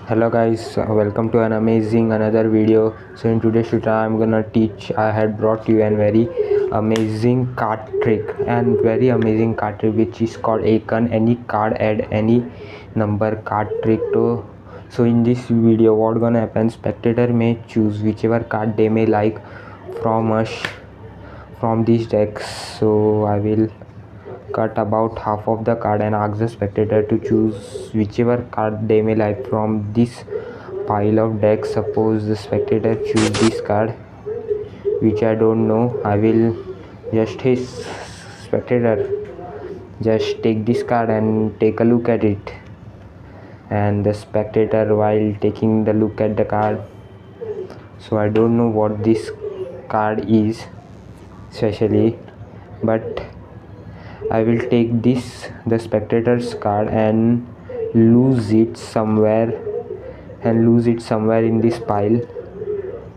Hello guys, welcome to an amazing another video. So in today's tutorial I'm gonna teach. I had brought you a very amazing card trick and very amazing card trick which is called Icon. Any card add any number card trick to. So in this video what gonna happen, spectator may choose whichever card they may like from us from these decks. So I will cut about half of the card and ask the spectator to choose whichever card they may like from this pile of decks. Suppose the spectator choose this card which I don't know. I will just his spectator just take this card and take a look at it, and the spectator while taking the look at the card, so I don't know what this card is especially, but I will take the spectator's card and lose it somewhere in this pile,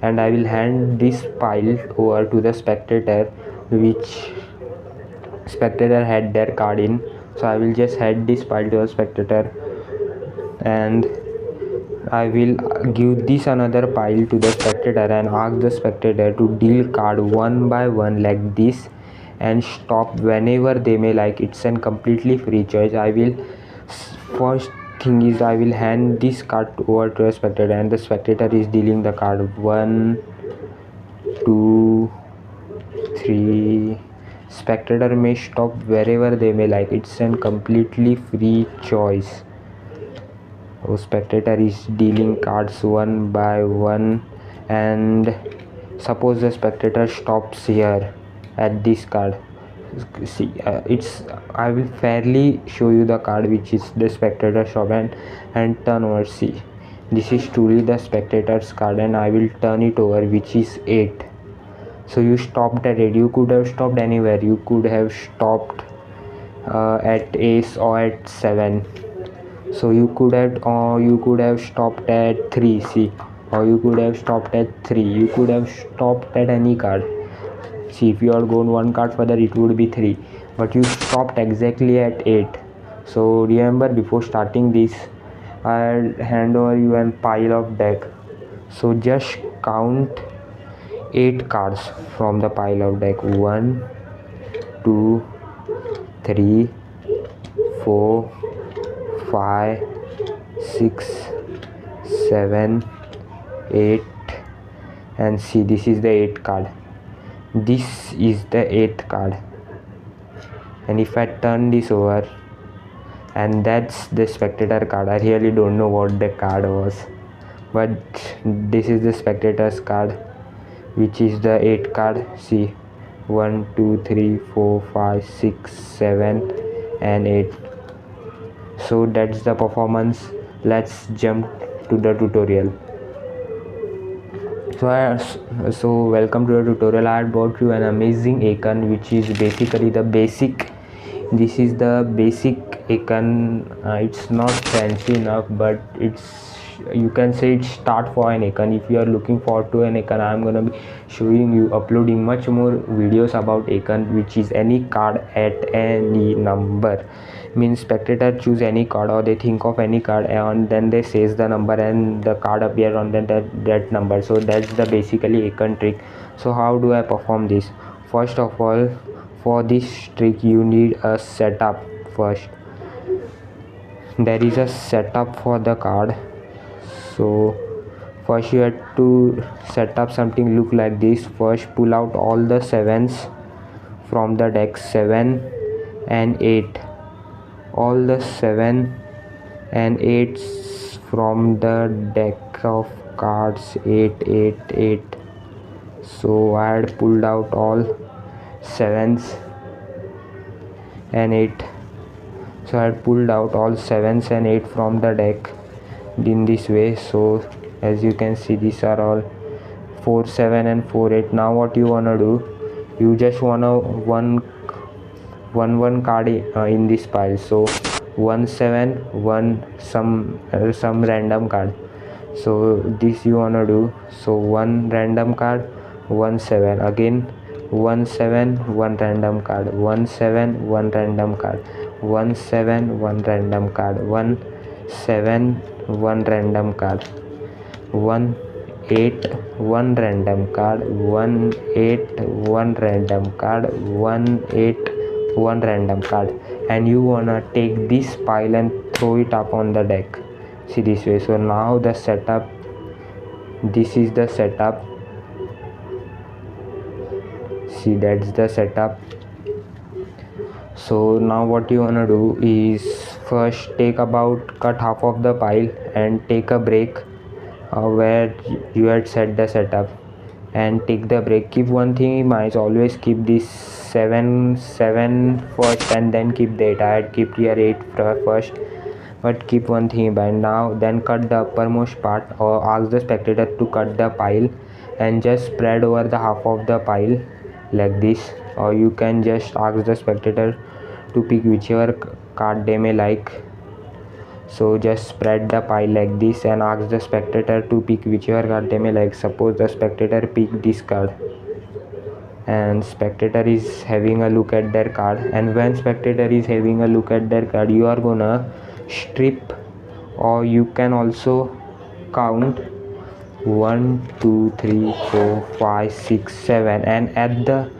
and I will hand this pile over to the spectator which spectator had their card in. So I will just hand this pile to the spectator and I will give this another pile to the spectator and ask the spectator to deal card one by one like this and stop whenever they may like. It's a completely free choice. I will first thing is I will hand this card over to a spectator and the spectator is dealing the card 1 2 3. Spectator may stop wherever they may like. It's a completely free choice. So spectator is dealing cards one by one, and suppose the spectator stops here at this card. See, I will fairly show you the card which is the spectator stop and turn over. See, this is truly the spectator's card and I will turn it over, which is 8. So you stopped at 8. You could have stopped anywhere. You could have stopped at ace or at 7. So you could have stopped at 3. See, or you could have stopped at 3. You could have stopped at any card. See, if you had gone one card further it would be 3, but you stopped exactly at 8. So remember, before starting this I'll hand over you a pile of deck. So just count 8 cards from the pile of deck. 1 2 3 4 5 6 7 8, and see, this is the 8th card. This is the 8th card, and if I turn this over, and that's the spectator card. I really don't know what the card was, but this is the spectator's card, which is the 8th card. See, 1 2 3 4 5 6 7 and 8. So that's the performance. Let's jump to the tutorial. So welcome to the tutorial. I brought you an amazing icon which is basically the basic. This is the basic icon. It's not fancy enough, but you can say it's start for an icon. If you are looking forward to an icon, I'm gonna be showing you, uploading much more videos about icon, which is any card at any number. Means spectator choose any card or they think of any card and then they says the number and the card appear on that number. So that's the basically icon trick. So how do I perform this? First of all, for this trick you need a setup. First there is a setup for the card. So first you have to set up something look like this. First pull out all the 7s from the deck, 7 and 8, all the 7 and 8s from the deck of cards, 8 8 8. So I had pulled out all 7s and 8. So I had pulled out all 7s and 8 from the deck in this way. So as you can see, these are all 4 7 and 4 8. Now what you wanna do, you just wanna one card in this pile. So 1 7 1 some random card. So this you wanna do. So 1 random card, 1 7, again 1 7 1 random card, 1 7 1 random card, 1 7 1 random card, 1 7 one random card, 1 8 one random card, 1 8 one random card, 1 8 one random card, and you wanna take this pile and throw it up on the deck. See this way. So now the setup, this is the setup. See, that's the setup. So now what you wanna do is first cut half of the pile and take a break where you had set the setup, and take the break. Keep one thing in mind, always keep this 7 first and then keep the 8. I had kept here 8 first, but keep one thing in mind. Now then cut the uppermost part, or ask the spectator to cut the pile and just spread over the half of the pile like this, or you can just ask the spectator to pick whichever card they may like. So just spread the pile like this and ask the spectator to pick whichever card they may like. Suppose the spectator pick this card, and spectator is having a look at their card, and when spectator is having a look at their card, you are gonna strip, or you can also count 1 2 3 4 5 6 7, and at the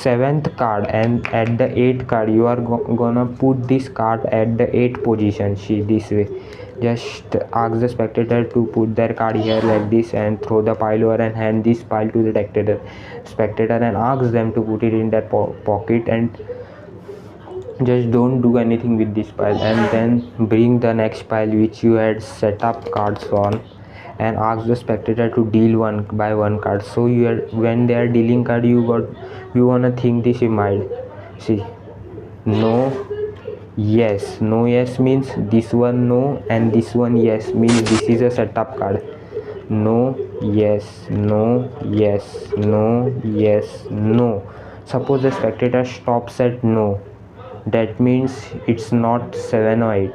7th card and at the 8th card you are gonna put this card at the 8th position. See this way. Just ask the spectator to put their card here like this and throw the pile over and hand this pile to the spectator and ask them to put it in their pocket, and just don't do anything with this pile, and then bring the next pile which you had set up cards on, and ask the spectator to deal one by one card. So when they are dealing card, you wanna think this in mind. See, no, yes. No, yes means this one no, and this one yes means this is a setup card. No, yes, no, yes, no, yes, no. Suppose the spectator stops at no, that means it's not 7 or 8.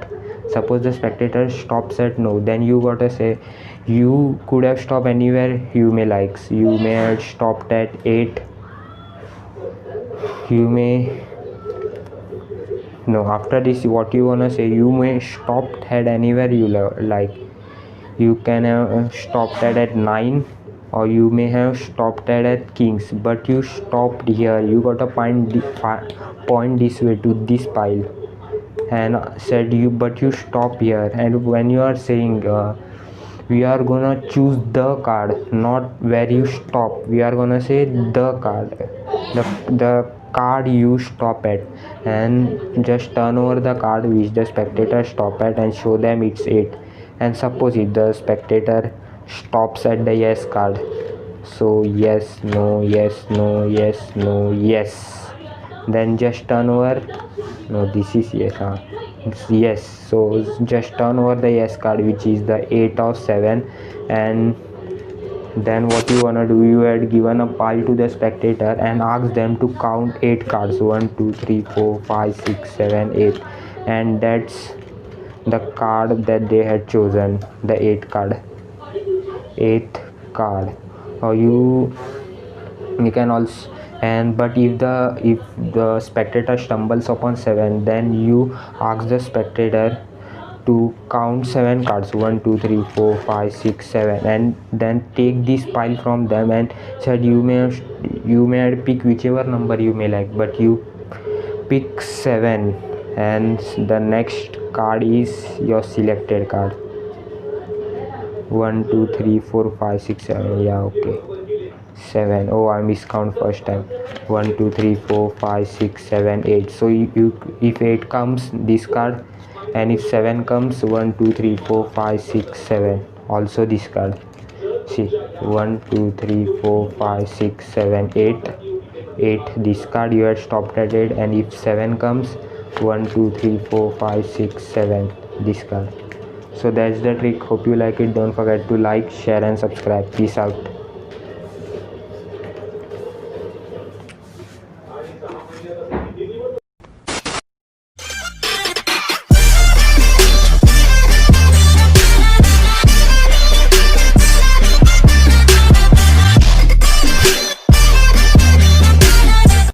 Suppose the spectator stops at no, then you gotta say you could have stopped anywhere you may like. You may have stopped at 8. You may no, after this what you wanna say, you may stopped at anywhere you like. You can have stopped at 9, or you may have stopped at kings, but you stopped here. You gotta point this way to this pile and said but you stop here. And when you are saying we are gonna choose the card, not where you stop. We are gonna say the card, the card you stop at, and just turn over the card which the spectator stop at and show them it's 8. And suppose if the spectator stops at the yes card, so yes, no, yes, no, yes, no, yes, then just turn over. No, this is yes, it's yes. So just turn over the yes card which is the 8 or 7, and then what you wanna do, you had given a pile to the spectator and ask them to count 8 cards, 1 2 3 4 5 6 7 8, and that's the card that they had chosen, the 8th card. Or you can also, and but if the spectator stumbles upon 7, then you ask the spectator to count 7 cards, 1 2 3 4 5 6 7, and then take this pile from them and said you may pick whichever number you may like, but you pick 7, and the next card is your selected card. 1 2 3 4 5 6 7, yeah, okay, 7. Oh, I miscount first time. 1 2 3 4 5 6 7 8. So if 8 comes, this card, and if 7 comes, 1 2 3 4 5 6 7, also this card. See, 1 2 3 4 5 6 7 8, this card you had stopped at 8, and if 7 comes, 1 2 3 4 5 6 7, this card. So that's the trick. Hope you like it. Don't forget to like, share and subscribe. Peace out.